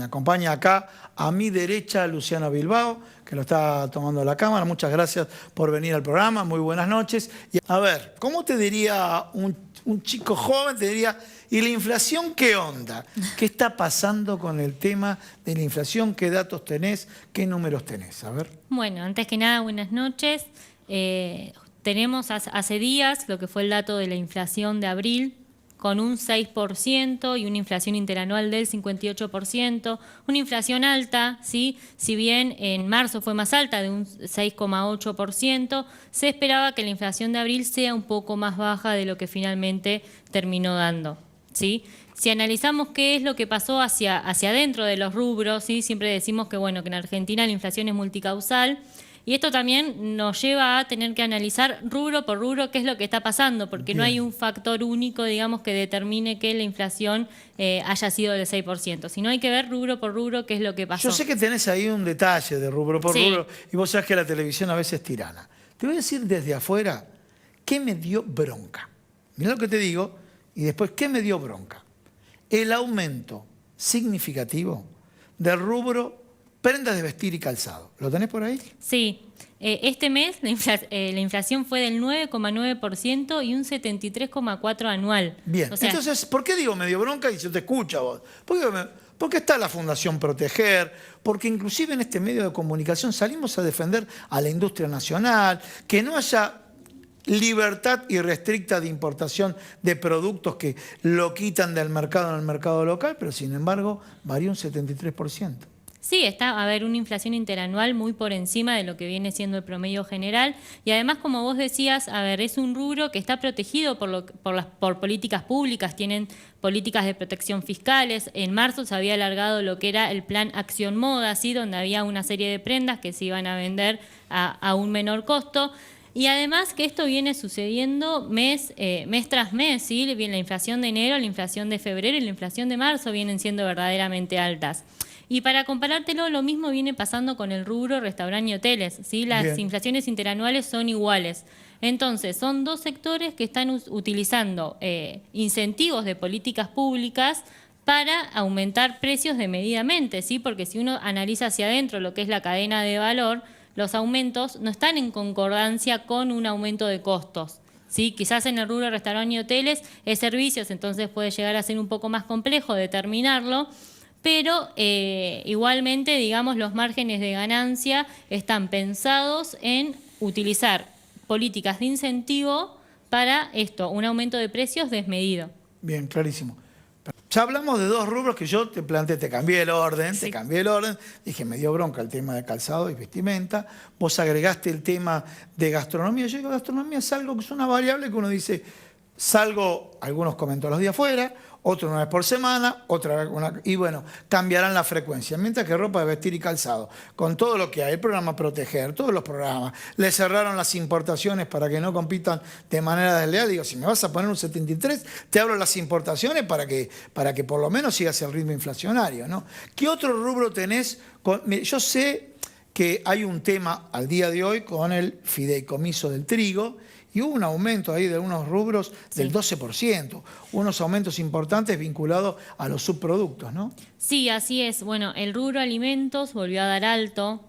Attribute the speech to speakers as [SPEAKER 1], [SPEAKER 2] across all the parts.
[SPEAKER 1] Me acompaña acá a mi derecha Luciano Bilbao, que lo está tomando la cámara. Muchas gracias por venir al programa. Muy buenas noches. Y a ver, ¿cómo te diría un chico joven? Te diría, ¿y la inflación qué onda? ¿Qué está pasando con el tema de la inflación? ¿Qué datos tenés? ¿Qué números tenés? A ver.
[SPEAKER 2] Bueno, antes que nada, buenas noches. Tenemos hace días lo que fue el dato de la inflación de abril, con un 6% y una inflación interanual del 58%, una inflación alta, ¿sí? Si bien en marzo fue más alta, de un 6,8%, se esperaba que la inflación de abril sea un poco más baja de lo que finalmente terminó dando, ¿sí? Si analizamos qué es lo que pasó hacia adentro de los rubros, ¿sí? Siempre decimos que, bueno, que en Argentina la inflación es multicausal. Y esto también nos lleva a tener que analizar rubro por rubro qué es lo que está pasando, porque
[SPEAKER 1] Bien.
[SPEAKER 2] no hay un factor único, digamos, que determine que la inflación haya sido del 6%, sino hay que ver rubro por rubro qué es lo que pasó.
[SPEAKER 1] Yo sé que tenés ahí un detalle de rubro por rubro, y vos sabés que la televisión a veces es tirana. Te voy a decir desde afuera qué me dio bronca. Mirá lo que te digo, y después qué me dio bronca. El aumento significativo del rubro prendas de vestir y calzado. ¿Lo tenés por ahí?
[SPEAKER 2] Sí. Este mes la inflación fue del 9,9% y un 73,4% anual.
[SPEAKER 1] Bien.
[SPEAKER 2] O sea,
[SPEAKER 1] entonces, ¿por qué digo medio bronca y yo te escucho a vos? Porque está la Fundación Proteger, porque inclusive en este medio de comunicación salimos a defender a la industria nacional, que no haya libertad irrestricta de importación de productos que lo quitan del mercado en el mercado local, pero sin embargo varió un 73%.
[SPEAKER 2] Sí, está a ver una inflación interanual muy por encima de lo que viene siendo el promedio general y además, como vos decías, a ver, es un rubro que está protegido por políticas públicas, tienen políticas de protección fiscales. En marzo se había alargado lo que era el plan Acción Moda, ¿sí? Donde había una serie de prendas que se iban a vender a un menor costo. Y además que esto viene sucediendo mes tras mes, ¿sí? La inflación de enero, la inflación de febrero y la inflación de marzo vienen siendo verdaderamente altas. Y para comparártelo, lo mismo viene pasando con el rubro restaurante y hoteles, ¿sí? Las inflaciones interanuales son iguales. Entonces, son dos sectores que están utilizando incentivos de políticas públicas para aumentar precios desmedidamente, ¿sí? Porque si uno analiza hacia adentro lo que es la cadena de valor, los aumentos no están en concordancia con un aumento de costos. ¿Sí? Quizás en el rubro restaurante y hoteles es servicios, entonces puede llegar a ser un poco más complejo determinarlo, pero igualmente, digamos, los márgenes de ganancia están pensados en utilizar políticas de incentivo para esto, un aumento de precios desmedido.
[SPEAKER 1] Bien, clarísimo. Ya hablamos de dos rubros que yo te planteé, te cambié el orden, dije, me dio bronca el tema de calzado y vestimenta, vos agregaste el tema de gastronomía. Yo digo, gastronomía es algo que es una variable que uno dice, salgo, algunos comentan los días fuera, otro una vez por semana, otra vez y bueno, cambiarán la frecuencia. Mientras que ropa de vestir y calzado, con todo lo que hay, el programa Proteger, todos los programas, le cerraron las importaciones para que no compitan de manera desleal. Digo, si me vas a poner un 73, te abro las importaciones para que por lo menos sigas el ritmo inflacionario, ¿no? ¿Qué otro rubro tenés? Yo sé que hay un tema al día de hoy con el fideicomiso del trigo, y hubo un aumento ahí de unos rubros del 12%, unos aumentos importantes vinculados a los subproductos, ¿no?
[SPEAKER 2] Sí, así es. Bueno, el rubro alimentos volvió a dar alto,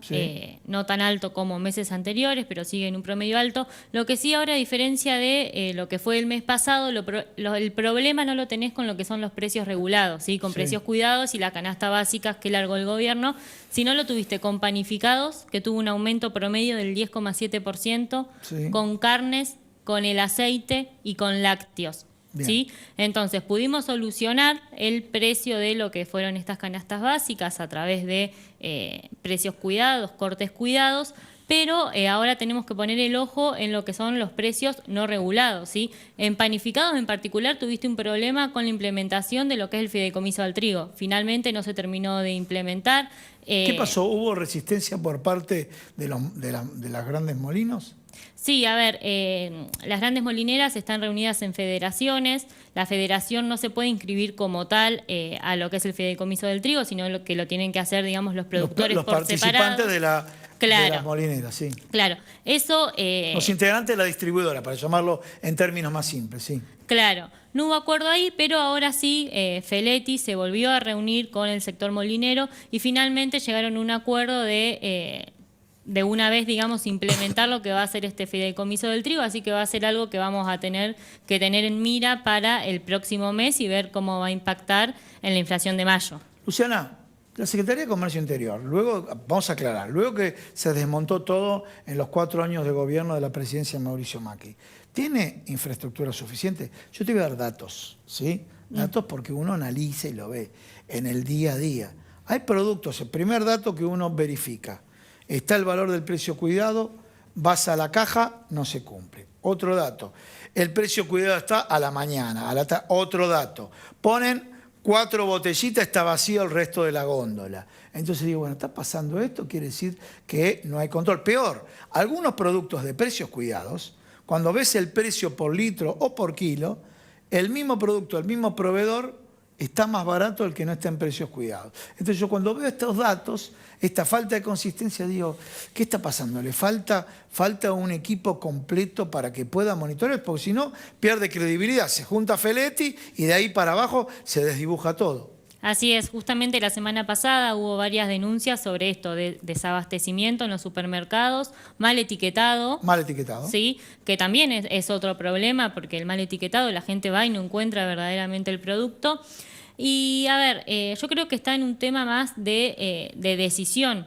[SPEAKER 2] no tan alto como meses anteriores, pero sigue en un promedio alto. Lo que sí ahora, a diferencia de lo que fue el mes pasado, el problema no lo tenés con lo que son los precios regulados, ¿sí? Con precios cuidados y la canasta básica que largó el gobierno, sino lo tuviste con panificados, que tuvo un aumento promedio del 10,7%, con carnes, con el aceite y con lácteos. ¿Sí? Entonces pudimos solucionar el precio de lo que fueron estas canastas básicas a través de precios cuidados, cortes cuidados, pero ahora tenemos que poner el ojo en lo que son los precios no regulados, ¿sí? En panificados en particular tuviste un problema con la implementación de lo que es el fideicomiso al trigo. Finalmente no se terminó de implementar.
[SPEAKER 1] ¿Qué pasó? ¿Hubo resistencia por parte de las grandes molinos?
[SPEAKER 2] Sí, a ver, las grandes molineras están reunidas en federaciones. La federación no se puede inscribir como tal a lo que es el fideicomiso del trigo, sino que lo tienen que hacer, digamos, los productores
[SPEAKER 1] los
[SPEAKER 2] por separado.
[SPEAKER 1] Participantes de las molineras, sí.
[SPEAKER 2] Claro, eso...
[SPEAKER 1] los integrantes de la distribuidora, para llamarlo en términos más simples, sí.
[SPEAKER 2] Claro. no hubo acuerdo ahí, pero ahora sí, Feletti se volvió a reunir con el sector molinero y finalmente llegaron a un acuerdo de una vez, digamos, implementar lo que va a ser este fideicomiso del trigo, así que va a ser algo que vamos a tener que tener en mira para el próximo mes y ver cómo va a impactar en la inflación de mayo.
[SPEAKER 1] Luciana, la Secretaría de Comercio Interior, luego, vamos a aclarar, luego que se desmontó todo en los 4 años de gobierno de la presidencia de Mauricio Macri, ¿tiene infraestructura suficiente? Yo te voy a dar datos, ¿sí? Datos porque uno analiza y lo ve en el día a día. Hay productos, el primer dato que uno verifica, está el valor del precio cuidado, vas a la caja, no se cumple. Otro dato, el precio cuidado está a la mañana, otro dato, ponen 4 botellitas, está vacío el resto de la góndola. Entonces digo, bueno, está pasando esto, quiere decir que no hay control. Peor, algunos productos de precios cuidados, cuando ves el precio por litro o por kilo, el mismo producto, el mismo proveedor, está más barato el que no está en precios cuidados. Entonces yo cuando veo estos datos, esta falta de consistencia, digo, ¿qué está pasando? ¿Le falta un equipo completo para que pueda monitorear? Porque si no, pierde credibilidad. Se junta Feletti y de ahí para abajo se desdibuja todo.
[SPEAKER 2] Así es, justamente la semana pasada hubo varias denuncias sobre esto de desabastecimiento en los supermercados, mal etiquetado.
[SPEAKER 1] Mal etiquetado.
[SPEAKER 2] Sí, que también es otro problema porque el mal etiquetado, la gente va y no encuentra verdaderamente el producto. Y a ver, yo creo que está en un tema más de decisión,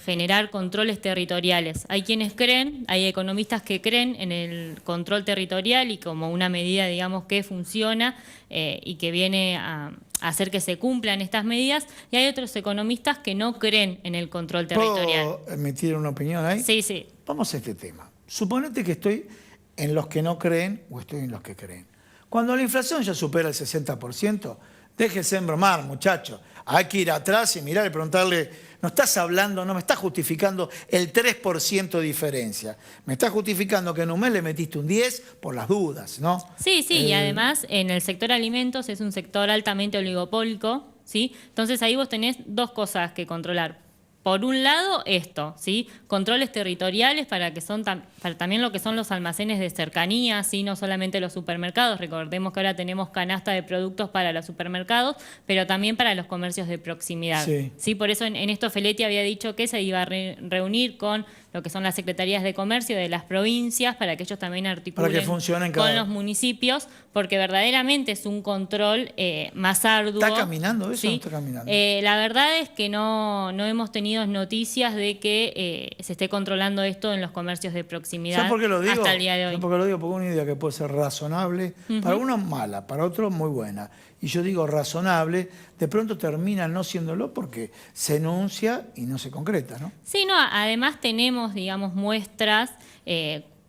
[SPEAKER 2] generar controles territoriales. Hay quienes creen, hay economistas que creen en el control territorial y como una medida, digamos, que funciona y que viene a hacer que se cumplan estas medidas, y hay otros economistas que no creen en el control territorial.
[SPEAKER 1] ¿Puedo emitir una opinión ahí?
[SPEAKER 2] Sí, sí.
[SPEAKER 1] Vamos a este tema. Suponete que estoy en los que no creen o estoy en los que creen. Cuando la inflación ya supera el 60%, déjese embromar, muchacho. Hay que ir atrás y mirar y preguntarle, no estás hablando, no me estás justificando el 3% de diferencia. Me estás justificando que en un mes le metiste un 10 por las dudas, ¿no?
[SPEAKER 2] Sí, sí, y además en el sector alimentos es un sector altamente oligopólico, ¿sí? Entonces ahí vos tenés dos cosas que controlar. Por un lado, esto, ¿sí? Controles territoriales para que son para también lo que son los almacenes de cercanía, ¿sí? No solamente los supermercados. Recordemos que ahora tenemos canasta de productos para los supermercados, pero también para los comercios de proximidad.
[SPEAKER 1] Sí.
[SPEAKER 2] ¿Sí? Por eso en esto Feletti había dicho que se iba a reunir con lo que son las secretarías de comercio de las provincias para que ellos también articulen
[SPEAKER 1] para que funcionen
[SPEAKER 2] con los municipios, porque verdaderamente es un control más arduo.
[SPEAKER 1] ¿Está caminando eso?
[SPEAKER 2] ¿Sí?
[SPEAKER 1] ¿No está caminando?
[SPEAKER 2] La verdad es que no hemos tenido noticias de que se esté controlando esto en los comercios de proximidad.
[SPEAKER 1] ¿Sabes por qué lo digo?
[SPEAKER 2] Hasta el día de hoy.
[SPEAKER 1] ¿Sabes por qué lo digo? Porque es una idea que puede ser razonable, para unos mala, para otros muy buena. Y yo digo razonable, de pronto termina no siéndolo porque se enuncia y no se concreta, ¿no?
[SPEAKER 2] Sí, no, además tenemos, digamos, muestras,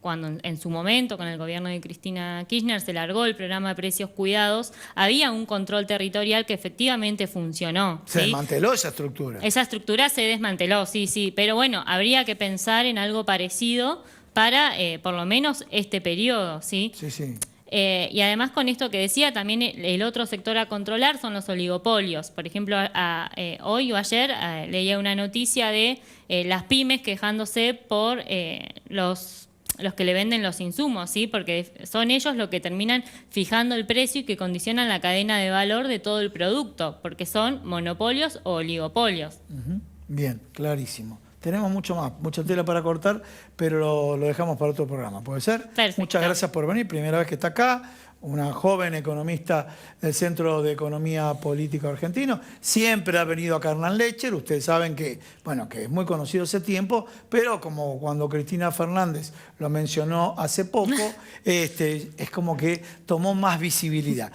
[SPEAKER 2] cuando en su momento con el gobierno de Cristina Kirchner se largó el programa de precios cuidados, había un control territorial que efectivamente funcionó.
[SPEAKER 1] Se
[SPEAKER 2] ¿sí?
[SPEAKER 1] desmanteló esa estructura.
[SPEAKER 2] Esa estructura se desmanteló, sí, sí, pero bueno, habría que pensar en algo parecido para por lo menos este periodo, ¿sí?
[SPEAKER 1] Sí, sí.
[SPEAKER 2] Y además con esto que decía, también el otro sector a controlar son los oligopolios. Por ejemplo, hoy o ayer leía una noticia de las pymes quejándose por los que le venden los insumos, ¿sí? Porque son ellos los que terminan fijando el precio y que condicionan la cadena de valor de todo el producto, porque son monopolios o oligopolios.
[SPEAKER 1] Bien, clarísimo. Tenemos mucho más, mucha tela para cortar, pero lo dejamos para otro programa. ¿Puede ser?
[SPEAKER 2] Perfecto.
[SPEAKER 1] Muchas gracias por venir. Primera vez que está acá, una joven economista del Centro de Economía Política Argentino. Siempre ha venido a Hernán Lecher. Ustedes saben que, bueno, que es muy conocido ese tiempo, pero como cuando Cristina Fernández lo mencionó hace poco, es como que tomó más visibilidad.